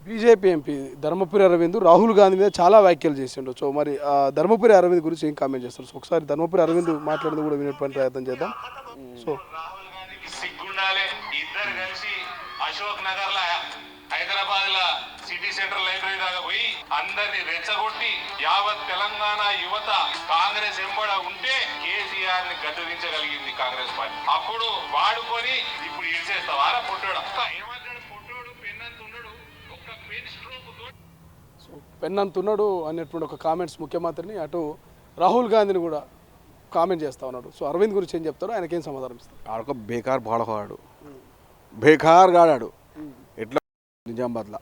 BJP MP Dharmapuri Arvind Rahul Gandhi మీద చాలా వ్యాఖ్యలు చేసిండు. సో మరి ధర్మపురి అరవింద్ గురించి ఏం కామెంట్ చేస్తారు? సో ఒకసారి ధర్మపురి అరవింద్ మాట్లాడింది కూడా వినేటువంటి ప్రయత్నం చేద్దాం. సో రాహుల్ గాంధీకి సిగ్గుండాలి. ఇద్దరు కలిసి అశోక్ నగర్ లా హైదరాబాద్ లా సిటీ సెంటర్ లైబ్రరీ దాకా పోయి అందరిని రెచ్చగొట్టి యావత్ తెలంగాణ యువత కాంగ్రెస్ ఎంబడ ఉంటే కేసీఆర్ ని గద్దెదించగలిగింది కాంగ్రెస్ పార్టీ. అప్పుడు వాడుకొని ఇప్పుడు ఇడిచేస్తావారా పొట్టోడు? ఏమంటాడు పొట్టోడు? పెన్నంతున్నాడు, ఒక్క పెన్ స్ట్రోక్ సో పెన్నంతున్నాడు అనేటువంటి ఒక కామెంట్స్ ముఖ్యమంత్రిని, అటు రాహుల్ గాంధీని కూడా కామెంట్ చేస్తా ఉన్నాడు. సో అరవింద్ గురించి ఏం చెప్తారో ఆయనకేం సమాధానం ఇస్తారు? ఆడొక బేకార్ బాడవాడు, బేకార్ గాడాడు. ఎట్లా నిజామాబాద్లో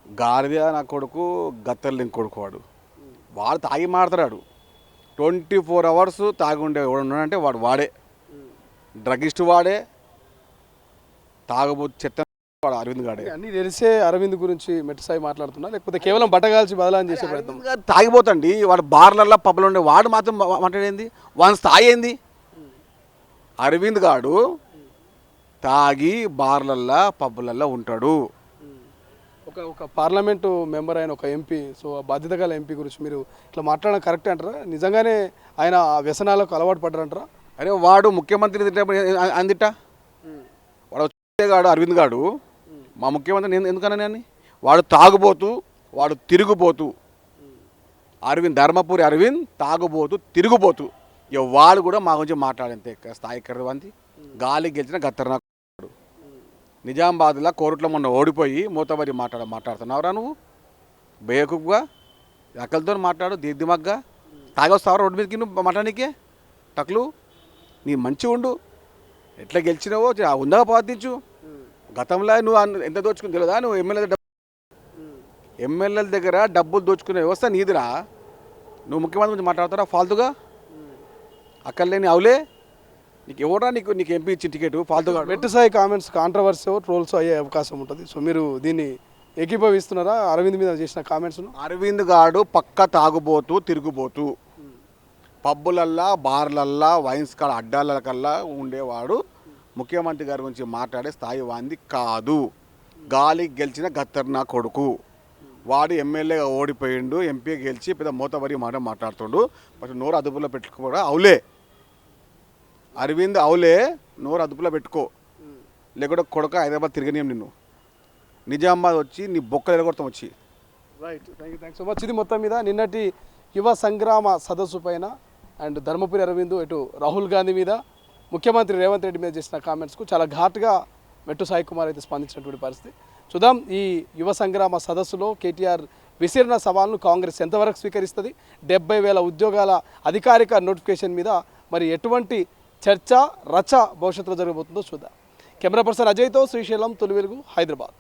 గారిదే నా కొడుకు, గత్తర్లింగ్ కొడుకు వాడు తాగి మాడతాడు. 24 hours తాగి ఉండే వాడు ఉన్నాడంటే వాడే డ్రగిస్ట్, వాడే తాగబోతు చెత్త వాడు అరవింద్ గాడే. అన్నీ తెలిసే అరవింద్ గురించి మెట్టిసాయి మాట్లాడుతున్నా, లేకపోతే కేవలం బట్టగాల్చి బదలాన్ని చేసే ప్రయత్నం? తాగిపోతండి వాడు, బార్లల్లో పబ్బులు ఉండే వాడు మాత్రం మాట్లాడేంది, వాని స్థాయి ఏంది? అరవింద్ గాడు తాగి బార్లల్లో పబ్బులల్లో ఉంటాడు. ఒక పార్లమెంటు మెంబర్ అయిన ఒక ఎంపీ, సో ఆ బాధ్యత గల ఎంపీ గురించి మీరు ఇట్లా మాట్లాడడం కరెక్టే అంటారా? నిజంగానే ఆయన ఆ వ్యసనాలకు అలవాటు పడ్డారంటారా? అరే వాడు ముఖ్యమంత్రి అందిట వాడు వచ్చేగాడు అరవింద్ గాడు మా ముఖ్యమంత్రి ఎందుకన్నా అని. వాడు తాగుబోతూ, వాడు తిరుగుబోతూ. అరవింద్, ధర్మపురి అరవింద్ తాగుబోతూ తిరుగుబోతూ. ఇక వాడు కూడా మా గురించి మాట్లాడేంత స్థాయి ఎక్కడ వంది. గాలి గెలిచిన గత్తరనా నిజామాబాద్లో కోర్టులో మొన్న ఓడిపోయి మూతబరి మాట్లాడుతున్నావురా నువ్వు? బేయకుగా అక్కలతో మాట్లాడు, దీర్దిమగ్గా తాగొస్తావా రోడ్డు మీదకి నువ్వు మాట్లాడనీకే? టక్లు నీ మంచి ఉండు, ఎట్లా గెలిచినావో ఉందా ప్రవర్తించు. గతంలో నువ్వు ఎంత దోచుకుని తెలియదా? నువ్వు ఎమ్మెల్యేల దగ్గర డబ్బులు దోచుకునే వ్యవస్థ నీదిరా. నువ్వు ముఖ్యమంత్రి గురించి మాట్లాడతారా ఫాల్తుగా? అక్కడ లేని అవులే నీకు ఎవరా, నీకు ఎంపీ ఇచ్చిన టికెట్ ఫాల్తుగా? మెట్టిసాయి కామెంట్స్ కాంట్రవర్సీ, ట్రోల్స్ అయ్యే అవకాశం ఉంటుంది. సో మీరు దీన్ని ఏకీభవిస్తున్నారా అరవింద్ మీద చేసిన కామెంట్స్ను? అరవింద్ గాడు పక్క తాగుబోతూ తిరుగుబోతూ, పబ్బులల్లా బార్లల్లా వైన్స్ కాడ అడ్డాల కల్లా ఉండేవాడు. ముఖ్యమంత్రి గారి గురించి మాట్లాడే స్థాయి వాంది కాదు. గాలి గెలిచిన గత్తర్నా కొడుకు వాడు. ఎమ్మెల్యేగా ఓడిపోయిండు, ఎంపీ గెలిచి పెద్ద మూతబరి మాట్లాడుతుండు. బట్ నోరు అదుపులో పెట్టుకోవడం అవులే. అరవింద్ అవులే, నోరు అదుపులో పెట్టుకో, లేకుంటే కొడుక హైదరాబాద్ తిరగనీయం నిన్ను. నిజామాబాద్ వచ్చి నీ బొక్కలు ఎరగొడతాం వచ్చి. Right, thank so much. ఇది మొత్తం మీద నిన్నటి యువ సంగ్రామ సదస్సు పైన అండ్ ధర్మపురి అరవింద్ ఇటు రాహుల్ గాంధీ మీద, ముఖ్యమంత్రి రేవంత్ రెడ్డి మీద చేసిన కామెంట్స్కు చాలా ఘాటుగా మెట్టు సాయి కుమార్ అయితే స్పందించినటువంటి పరిస్థితి. చూద్దాం ఈ యువ సంగ్రామ సదస్సులో కేటీఆర్ విసిరిన సవాల్ను కాంగ్రెస్ ఎంతవరకు స్వీకరిస్తుంది? 70,000 ఉద్యోగాల అధికారిక నోటిఫికేషన్ మీద మరి ఎటువంటి చర్చ రచ భవిష్యత్తులో జరగబోతుందో చూద్దాం. కెమెరా పర్సన్ అజయ్తో శ్రీశైలం, తొలి వెలుగు, హైదరాబాద్.